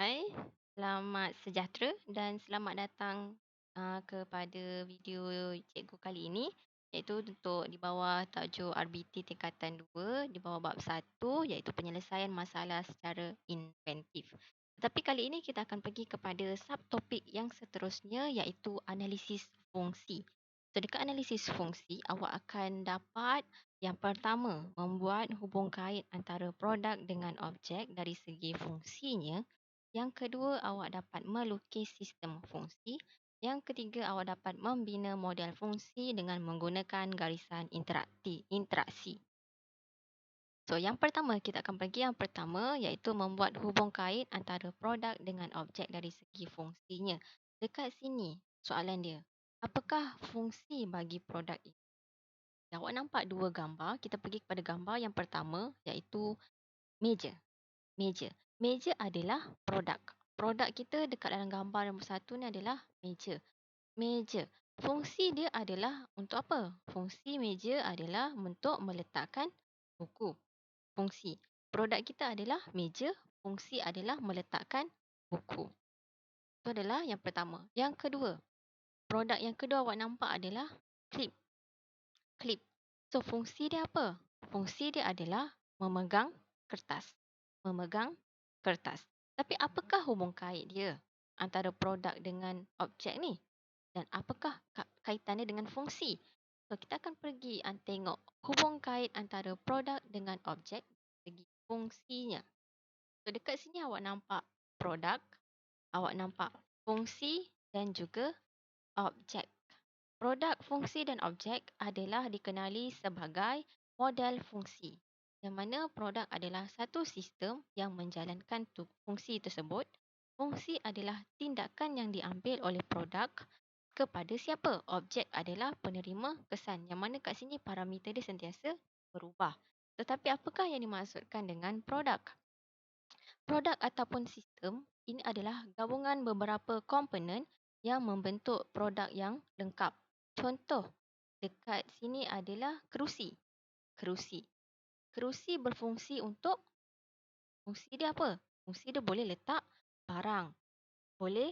Hai, selamat sejahtera dan selamat datang kepada video cikgu kali ini, iaitu untuk di bawah tajuk RBT tingkatan 2 di bawah bab 1, iaitu penyelesaian masalah secara inventif. Tetapi kali ini kita akan pergi kepada subtopik yang seterusnya, iaitu analisis fungsi. So, dekat analisis fungsi, awak akan dapat yang pertama, membuat hubung kait antara produk dengan objek dari segi fungsinya. Yang kedua, awak dapat melukis sistem fungsi. Yang ketiga, awak dapat membina model fungsi dengan menggunakan garisan interaksi. So, yang pertama, kita akan pergi yang pertama, iaitu membuat hubung kait antara produk dengan objek dari segi fungsinya. Dekat sini, soalan dia. Apakah fungsi bagi produk ini? Awak nampak dua gambar. Kita pergi kepada gambar yang pertama, iaitu meja. Meja. Meja adalah produk. Produk kita dekat dalam gambar nombor satu ni adalah meja. Meja. Fungsi dia adalah untuk apa? Fungsi meja adalah untuk meletakkan buku. Fungsi. Produk kita adalah meja. Fungsi adalah meletakkan buku. Itu adalah yang pertama. Yang kedua. Produk yang kedua awak nampak adalah klip. Klip. So, fungsi dia apa? Fungsi dia adalah memegang kertas. Memegang kertas. Tapi apakah hubung kait dia antara produk dengan objek ni? Dan apakah kaitannya dengan fungsi? So, kita akan pergi tengok hubung kait antara produk dengan objek segi fungsinya. So, dekat sini awak nampak produk, awak nampak fungsi dan juga objek. Produk, fungsi dan objek adalah dikenali sebagai model fungsi. Yang mana produk adalah satu sistem yang menjalankan fungsi tersebut. Fungsi adalah tindakan yang diambil oleh produk kepada siapa? Objek adalah penerima kesan. Yang mana kat sini parameter dia sentiasa berubah. Tetapi apakah yang dimaksudkan dengan produk? Produk ataupun sistem ini adalah gabungan beberapa komponen yang membentuk produk yang lengkap. Contoh dekat sini adalah kerusi. Kerusi. Kerusi berfungsi untuk, fungsi dia apa? Fungsi dia boleh letak barang, boleh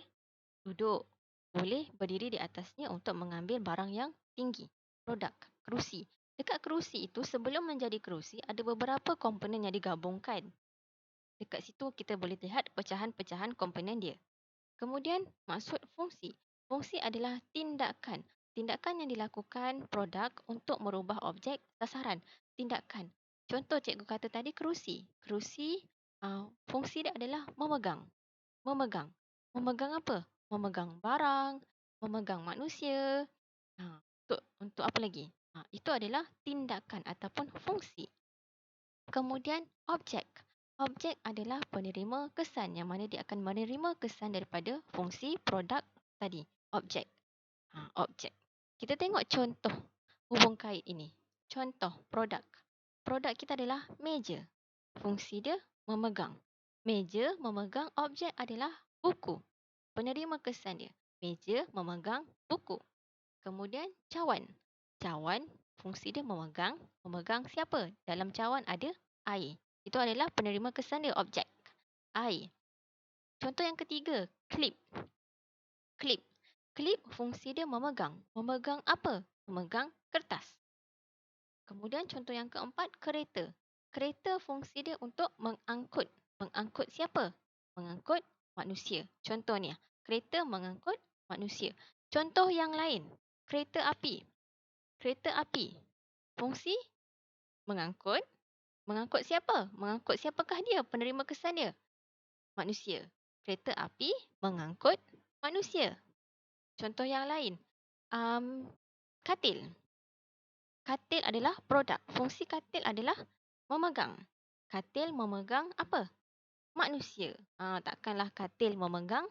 duduk, boleh berdiri di atasnya untuk mengambil barang yang tinggi. Produk kerusi. Dekat kerusi itu, sebelum menjadi kerusi, ada beberapa komponen yang digabungkan. Dekat situ kita boleh lihat pecahan-pecahan komponen dia. Kemudian maksud fungsi. Fungsi adalah tindakan. Tindakan yang dilakukan produk untuk merubah objek sasaran. Tindakan. Contoh cikgu kata tadi kerusi. Kerusi, fungsi dia adalah memegang. Memegang. Memegang apa? Memegang barang, memegang manusia. Untuk apa lagi? Itu adalah tindakan ataupun fungsi. Kemudian objek. Objek adalah penerima kesan yang mana dia akan menerima kesan daripada fungsi produk tadi. Objek. Objek. Kita tengok contoh hubung kait ini. Contoh produk. Produk kita adalah meja. Fungsi dia memegang. Meja memegang, objek adalah buku. Penerima kesan dia. Meja memegang buku. Kemudian cawan. Cawan, fungsi dia memegang. Memegang siapa? Dalam cawan ada air. Itu adalah penerima kesan dia, objek. Air. Contoh yang ketiga, klip. Klip. Klip, fungsi dia memegang. Memegang apa? Memegang kertas. Kemudian contoh yang keempat, kereta. Kereta, fungsi dia untuk mengangkut. Mengangkut siapa? Mengangkut manusia. Contohnya, kereta mengangkut manusia. Contoh yang lain, kereta api. Kereta api, fungsi mengangkut. Mengangkut siapa? Mengangkut siapakah dia? Penerima kesan dia? Manusia. Kereta api mengangkut manusia. Contoh yang lain, katil. Katil adalah produk. Fungsi katil adalah memegang. Katil memegang apa? Manusia. Takkanlah katil memegang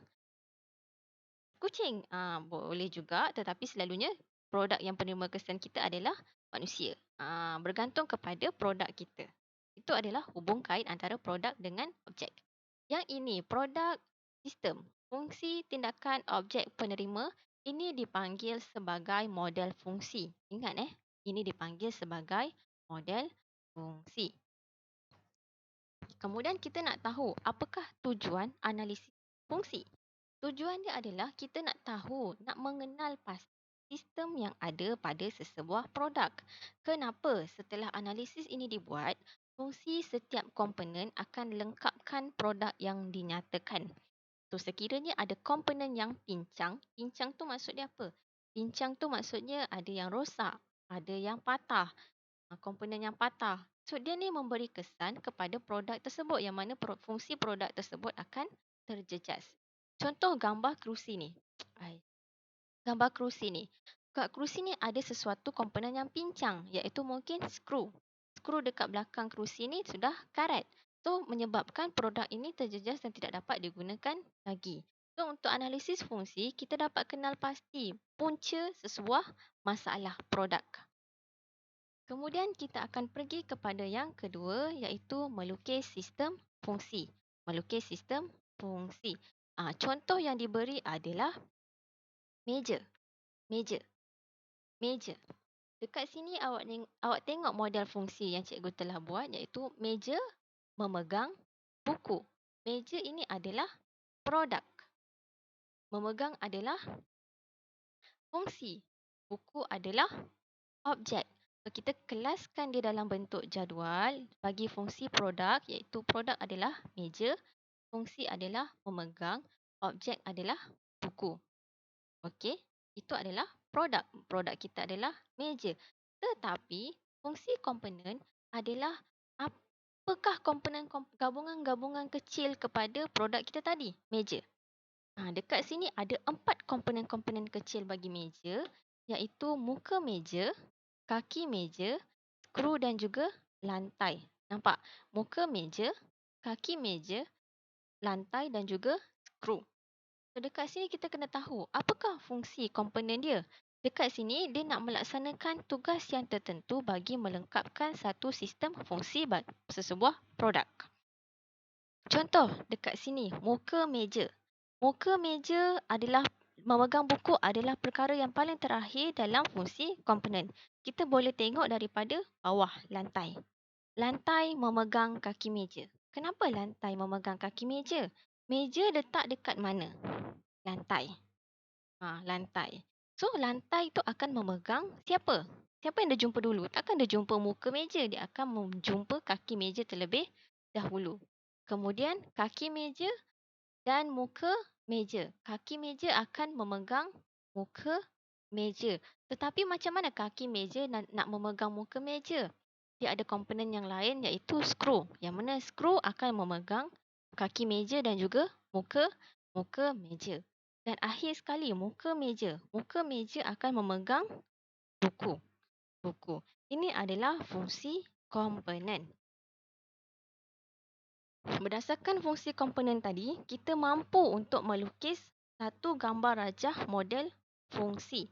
kucing. Boleh juga, tetapi selalunya produk yang penerima kesan kita adalah manusia. Bergantung kepada produk kita. Itu adalah hubung kait antara produk dengan objek. Yang ini produk sistem. Fungsi, tindakan, objek, penerima. Ini dipanggil sebagai model fungsi. Ingat ini dipanggil sebagai model fungsi. Kemudian kita nak tahu apakah tujuan analisis fungsi. Tujuan dia adalah kita nak tahu, nak mengenal pasti sistem yang ada pada sesebuah produk. Kenapa setelah analisis ini dibuat, fungsi setiap komponen akan lengkapkan produk yang dinyatakan. So, sekiranya ada komponen yang pincang, pincang tu maksud dia apa? Pincang tu maksudnya ada yang rosak, ada yang patah, komponen yang patah. So, dia ni memberi kesan kepada produk tersebut yang mana fungsi produk tersebut akan terjejas. Contoh gambar kerusi ni. Ai, gambar kerusi ni. Kat kerusi ni ada sesuatu komponen yang pincang iaitu mungkin skru. Skru dekat belakang kerusi ni sudah karat. So, menyebabkan produk ini terjejas dan tidak dapat digunakan lagi. So, untuk analisis fungsi, kita dapat kenal pasti punca sesebuah masalah produk. Kemudian kita akan pergi kepada yang kedua iaitu melukis sistem fungsi. Melukis sistem fungsi. Contoh yang diberi adalah meja. Meja. Meja. Dekat sini awak tengok model fungsi yang cikgu telah buat iaitu meja memegang buku. Meja ini adalah produk. Memegang adalah fungsi. Buku adalah objek. So, kita kelaskan dia dalam bentuk jadual bagi fungsi produk iaitu produk adalah meja, fungsi adalah memegang, objek adalah buku. Okey, itu adalah produk. Produk kita adalah meja. Tetapi fungsi komponen adalah apakah komponen gabungan-gabungan kecil kepada produk kita tadi, meja. Dekat sini ada 4 komponen-komponen kecil bagi meja iaitu muka meja, kaki meja, skru dan juga lantai. Nampak? Muka meja, kaki meja, lantai dan juga skru. So, dekat sini kita kena tahu apakah fungsi komponen dia. Dekat sini dia nak melaksanakan tugas yang tertentu bagi melengkapkan satu sistem fungsi sesebuah produk. Contoh dekat sini, muka meja. Muka meja adalah memegang buku adalah perkara yang paling terakhir dalam fungsi komponen. Kita boleh tengok daripada bawah lantai. Lantai memegang kaki meja. Kenapa lantai memegang kaki meja? Meja letak dekat mana? Lantai. Lantai. So, lantai tu akan memegang siapa? Siapa yang dia jumpa dulu? Takkan dia jumpa muka meja. Dia akan menjumpa kaki meja terlebih dahulu. Kemudian, kaki meja dan muka meja. Kaki meja akan memegang muka meja. Tetapi macam mana kaki meja nak memegang muka meja? Dia ada komponen yang lain iaitu skru. Yang mana skru akan memegang kaki meja dan juga muka meja. Dan akhir sekali muka meja. Muka meja akan memegang buku. Buku. Ini adalah fungsi komponen. Berdasarkan fungsi komponen tadi, kita mampu untuk melukis satu gambar rajah model fungsi.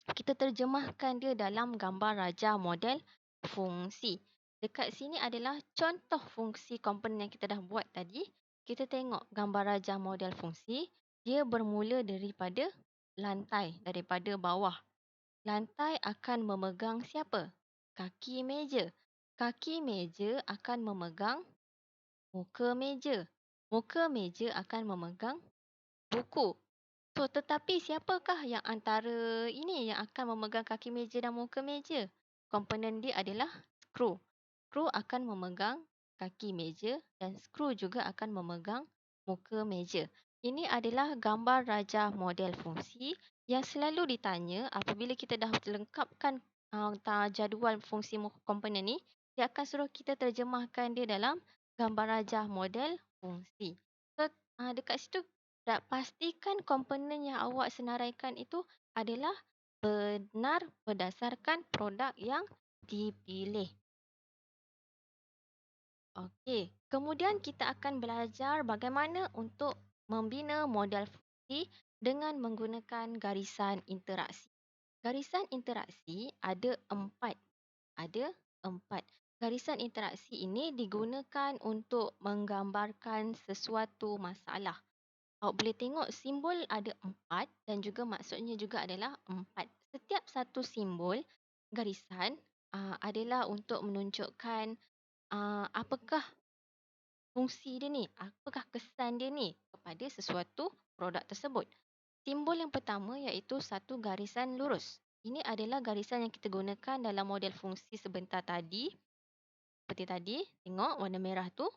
Kita terjemahkan dia dalam gambar rajah model fungsi. Dekat sini adalah contoh fungsi komponen yang kita dah buat tadi. Kita tengok gambar rajah model fungsi. Dia bermula daripada lantai, daripada bawah. Lantai akan memegang siapa? Kaki meja. Kaki meja akan memegang muka meja. Muka meja akan memegang buku. So, tetapi siapakah yang antara ini yang akan memegang kaki meja dan muka meja? Komponen dia adalah skru. Skru akan memegang kaki meja dan skru juga akan memegang muka meja. Ini adalah gambar rajah model fungsi yang selalu ditanya apabila kita dah lengkapkan jadual fungsi komponen ni, dia akan suruh kita terjemahkan dia dalam gambar rajah model fungsi. So, dekat situ pastikan komponen yang awak senaraikan itu adalah benar berdasarkan produk yang dipilih. Okey, kemudian kita akan belajar bagaimana untuk membina model fungsi dengan menggunakan garisan interaksi. Garisan interaksi ada 4. Ada 4. Garisan interaksi ini digunakan untuk menggambarkan sesuatu masalah. Awak boleh tengok simbol ada 4 dan juga maksudnya juga adalah 4. Setiap satu simbol garisan adalah untuk menunjukkan apakah fungsi dia ni? Apakah kesan dia ni kepada sesuatu produk tersebut? Simbol yang pertama iaitu satu garisan lurus. Ini adalah garisan yang kita gunakan dalam model fungsi sebentar tadi. Seperti tadi, tengok warna merah tu,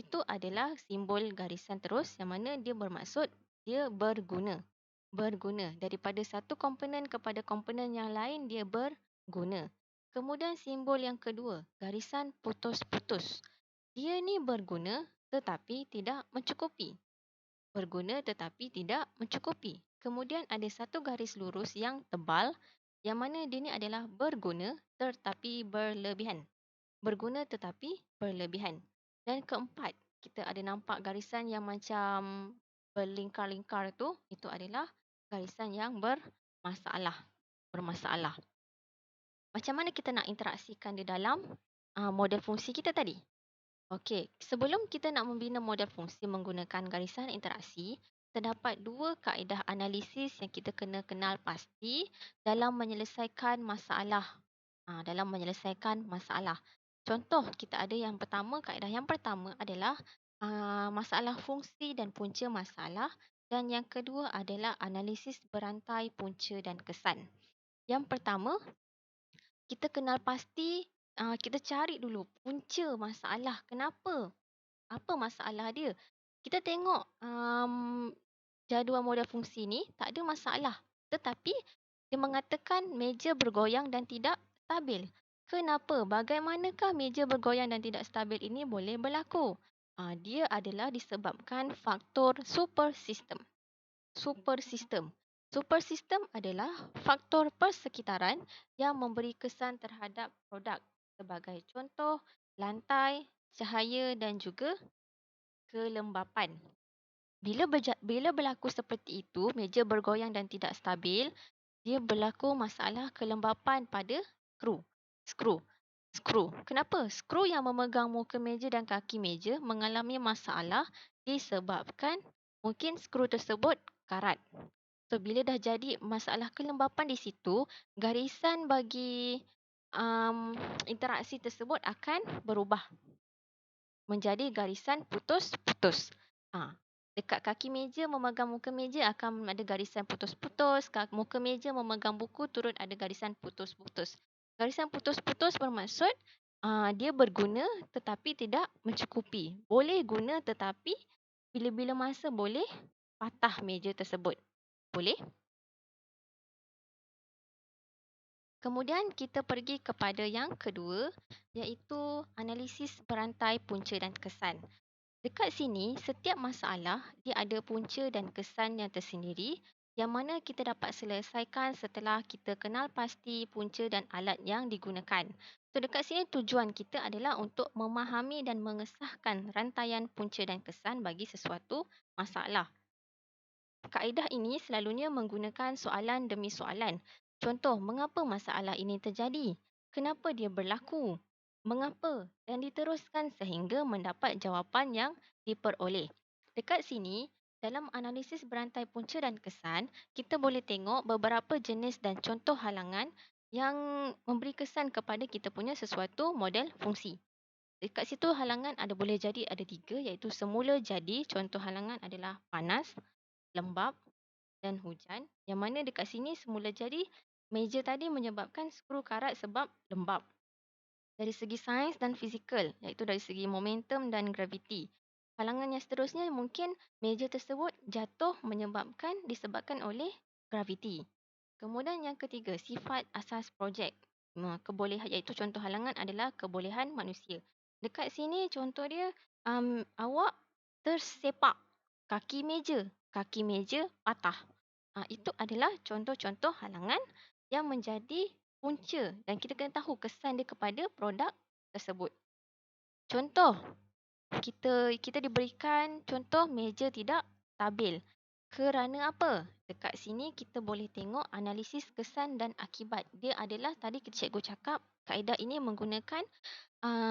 itu adalah simbol garisan terus yang mana dia bermaksud dia berguna. Berguna. Daripada satu komponen kepada komponen yang lain, dia berguna. Kemudian simbol yang kedua, garisan putus-putus. Dia ni berguna tetapi tidak mencukupi. Berguna tetapi tidak mencukupi. Kemudian ada satu garis lurus yang tebal yang mana dia ni adalah berguna tetapi berlebihan. Berguna tetapi berlebihan. Dan keempat, kita ada nampak garisan yang macam berlingkar-lingkar tu, itu adalah garisan yang bermasalah. Bermasalah. Macam mana kita nak interaksikan di dalam model fungsi kita tadi? Okey, sebelum kita nak membina model fungsi menggunakan garisan interaksi, terdapat dua kaedah analisis yang kita kena kenal pasti dalam menyelesaikan masalah. Dalam menyelesaikan masalah. Contoh, kita ada yang pertama, kaedah yang pertama adalah masalah fungsi dan punca masalah, dan yang kedua adalah analisis berantai punca dan kesan. Yang pertama, kita kenal pasti, kita cari dulu punca masalah. Kenapa? Apa masalah dia? Kita tengok jadual model fungsi ni tak ada masalah. Tetapi dia mengatakan meja bergoyang dan tidak stabil. Kenapa? Bagaimanakah meja bergoyang dan tidak stabil ini boleh berlaku? Dia adalah disebabkan faktor super sistem. Super sistem. Super sistem adalah faktor persekitaran yang memberi kesan terhadap produk. Sebagai contoh, lantai, cahaya dan juga kelembapan. Bila berlaku seperti itu, meja bergoyang dan tidak stabil, dia berlaku masalah kelembapan pada skru. Skru. Skru. Kenapa? Skru yang memegang muka meja dan kaki meja mengalami masalah disebabkan mungkin skru tersebut karat. So, bila dah jadi masalah kelembapan di situ, garisan bagi interaksi tersebut akan berubah menjadi garisan putus-putus. Dekat kaki meja memegang muka meja akan ada garisan putus-putus. Muka meja memegang buku turut ada garisan putus-putus. Garisan putus-putus bermaksud dia berguna tetapi tidak mencukupi. Boleh guna tetapi bila-bila masa boleh patah meja tersebut. Boleh? Kemudian kita pergi kepada yang kedua iaitu analisis berantai punca dan kesan. Dekat sini, setiap masalah dia ada punca dan kesan yang tersendiri yang mana kita dapat selesaikan setelah kita kenal pasti punca dan alat yang digunakan. So dekat sini tujuan kita adalah untuk memahami dan mengesahkan rantaian punca dan kesan bagi sesuatu masalah. Kaedah ini selalunya menggunakan soalan demi soalan. Contoh, mengapa masalah ini terjadi? Kenapa dia berlaku? Mengapa? Dan diteruskan sehingga mendapat jawapan yang diperoleh. Dekat sini, dalam analisis berantai punca dan kesan, kita boleh tengok beberapa jenis dan contoh halangan yang memberi kesan kepada kita punya sesuatu model fungsi. Dekat situ halangan boleh jadi ada 3 iaitu semula jadi. Contoh halangan adalah panas, lembap dan hujan. Yang mana dekat sini semula jadi meja tadi menyebabkan skru karat sebab lembap. Dari segi sains dan fizikal iaitu dari segi momentum dan graviti. Halangan yang seterusnya mungkin meja tersebut jatuh disebabkan oleh graviti. Kemudian yang ketiga, sifat asas projek. Kebolehan iaitu contoh halangan adalah kebolehan manusia. Dekat sini contoh dia awak tersepak kaki meja patah. Itu adalah contoh-contoh halangan yang menjadi punca dan kita kena tahu kesan dia kepada produk tersebut. Contoh, kita diberikan contoh meja tidak stabil. Kerana apa? Dekat sini kita boleh tengok analisis kesan dan akibat. Dia adalah tadi cikgu cakap kaedah ini menggunakan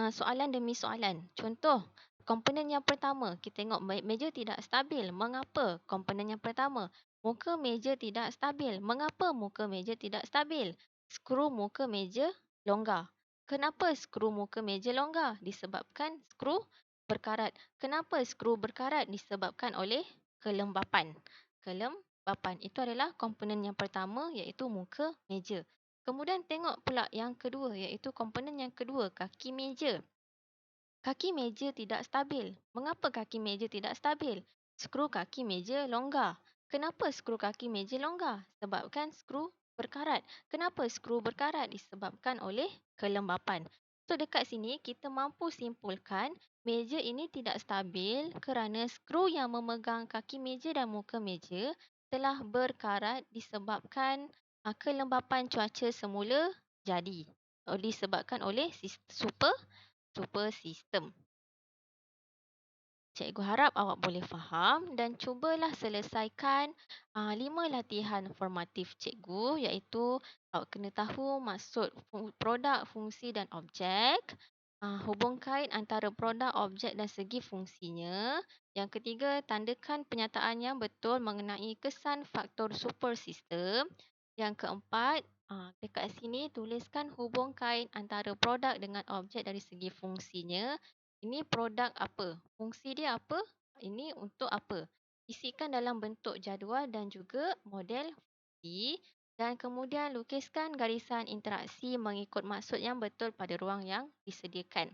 soalan demi soalan. Contoh, komponen yang pertama, kita tengok meja tidak stabil. Mengapa? Komponen yang pertama, muka meja tidak stabil. Mengapa muka meja tidak stabil? Skru muka meja longgar. Kenapa skru muka meja longgar? Disebabkan skru berkarat. Kenapa skru berkarat? Disebabkan oleh kelembapan. Kelembapan itu adalah komponen yang pertama, iaitu muka meja. Kemudian tengok pula yang kedua, iaitu komponen yang kedua, kaki meja. Kaki meja tidak stabil. Mengapa kaki meja tidak stabil? Skru kaki meja longgar. Kenapa skru kaki meja longgar? Sebabkan skru berkarat. Kenapa skru berkarat? Disebabkan oleh kelembapan. So dekat sini kita mampu simpulkan meja ini tidak stabil kerana skru yang memegang kaki meja dan muka meja telah berkarat disebabkan kelembapan cuaca semula jadi. Disebabkan oleh super sistem. Cikgu harap awak boleh faham dan cubalah selesaikan 5 latihan formatif cikgu, iaitu awak kena tahu maksud produk, fungsi dan objek. Hubung kait antara produk, objek dan segi fungsinya. Yang ketiga, tandakan penyataan yang betul mengenai kesan faktor super sistem. Yang keempat, dekat sini tuliskan hubung kait antara produk dengan objek dari segi fungsinya. Ini produk apa? Fungsi dia apa? Ini untuk apa? Isikan dalam bentuk jadual dan juga model fungsi dan kemudian lukiskan garisan interaksi mengikut maksud yang betul pada ruang yang disediakan.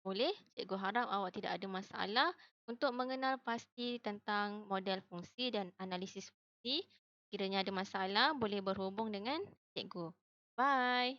Boleh? Cikgu harap awak tidak ada masalah untuk mengenal pasti tentang model fungsi dan analisis fungsi. Kiranya ada masalah, boleh berhubung dengan cikgu. Bye.